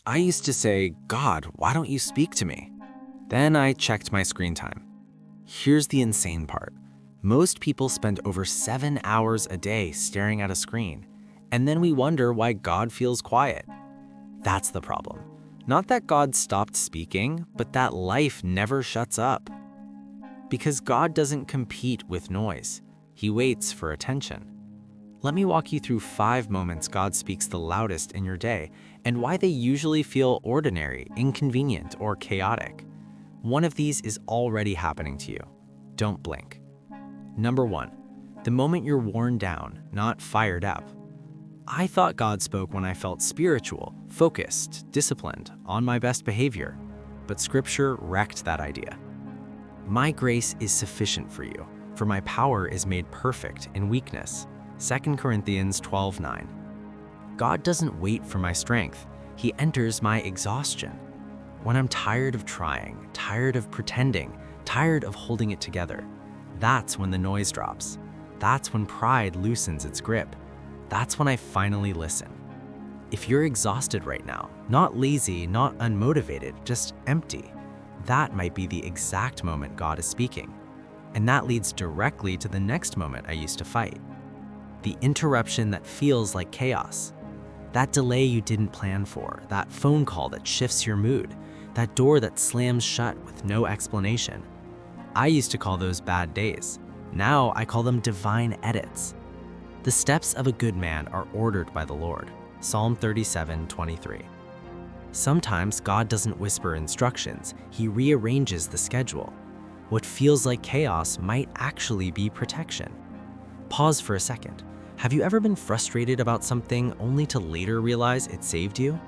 I used to say, God, why don't you speak to me? Then I checked my screen time. Here's the insane part. Most people spend over 7 hours a day staring at a screen, and then we wonder why God feels quiet. That's the problem. Not that God stopped speaking, but that life never shuts up. Because God doesn't compete with noise. He waits for attention. Let me walk you through 5 moments God speaks the loudest in your day and why they usually feel ordinary, inconvenient, or chaotic. One of these is already happening to you. Don't blink. Number 1, the moment you're worn down, not fired up. I thought God spoke when I felt spiritual, focused, disciplined, on my best behavior, but Scripture wrecked that idea. My grace is sufficient for you, for my power is made perfect in weakness. 2 Corinthians 12:9. God doesn't wait for my strength. He enters my exhaustion. When I'm tired of trying, tired of pretending, tired of holding it together, that's when the noise drops. That's when pride loosens its grip. That's when I finally listen. If you're exhausted right now, not lazy, not unmotivated, just empty, that might be the exact moment God is speaking. And that leads directly to the next moment I used to fight. The interruption that feels like chaos. That delay you didn't plan for, that phone call that shifts your mood, that door that slams shut with no explanation. I used to call those bad days. Now I call them divine edits. The steps of a good man are ordered by the Lord. Psalm 37:23. Sometimes God doesn't whisper instructions, He rearranges the schedule. What feels like chaos might actually be protection. Pause for a second. Have you ever been frustrated about something only to later realize it saved you?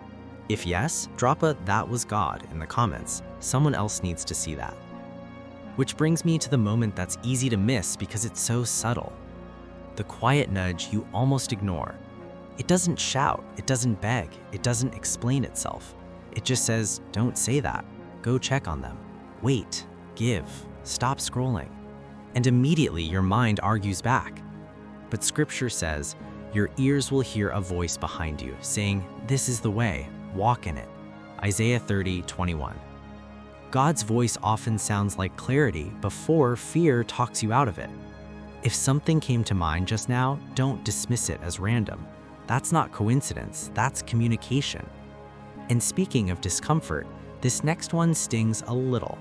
If yes, drop a "that was God" in the comments. Someone else needs to see that. Which brings me to the moment that's easy to miss because it's so subtle. The quiet nudge you almost ignore. It doesn't shout, it doesn't beg, it doesn't explain itself. It just says, don't say that. Go check on them. Wait, give, stop scrolling. And immediately your mind argues back. But Scripture says, your ears will hear a voice behind you saying, this is the way, walk in it. Isaiah 30:21. God's voice often sounds like clarity before fear talks you out of it. If something came to mind just now, don't dismiss it as random. That's not coincidence, that's communication. And speaking of discomfort, this next one stings a little.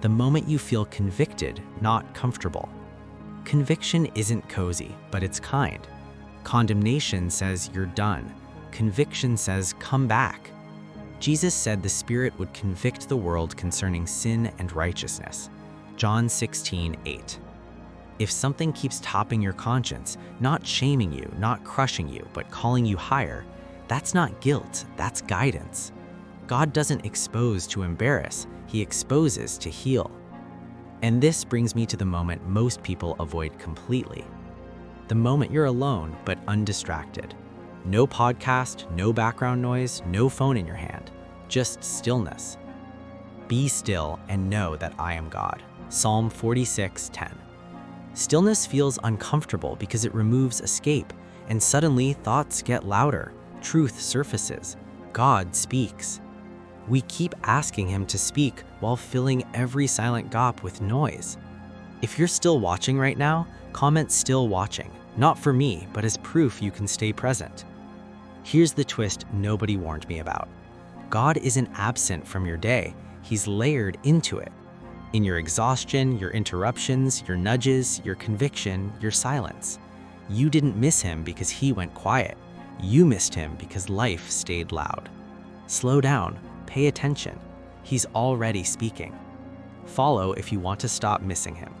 The moment you feel convicted, not comfortable. Conviction isn't cozy, but it's kind. Condemnation says you're done. Conviction says come back. Jesus said the Spirit would convict the world concerning sin and righteousness. John 16:8. If something keeps topping your conscience, not shaming you, not crushing you, but calling you higher, that's not guilt, that's guidance. God doesn't expose to embarrass, He exposes to heal. And this brings me to the moment most people avoid completely. The moment you're alone but undistracted. No podcast, no background noise, no phone in your hand, just stillness. Be still and know that I am God. Psalm 46:10. Stillness feels uncomfortable because it removes escape, and suddenly thoughts get louder, truth surfaces, God speaks. We keep asking Him to speak while filling every silent gap with noise. If you're still watching right now, comment "still watching," not for me, but as proof you can stay present. Here's the twist nobody warned me about. God isn't absent from your day, He's layered into it. In your exhaustion, your interruptions, your nudges, your conviction, your silence. You didn't miss Him because He went quiet. You missed Him because life stayed loud. Slow down, pay attention. He's already speaking. Follow if you want to stop missing Him.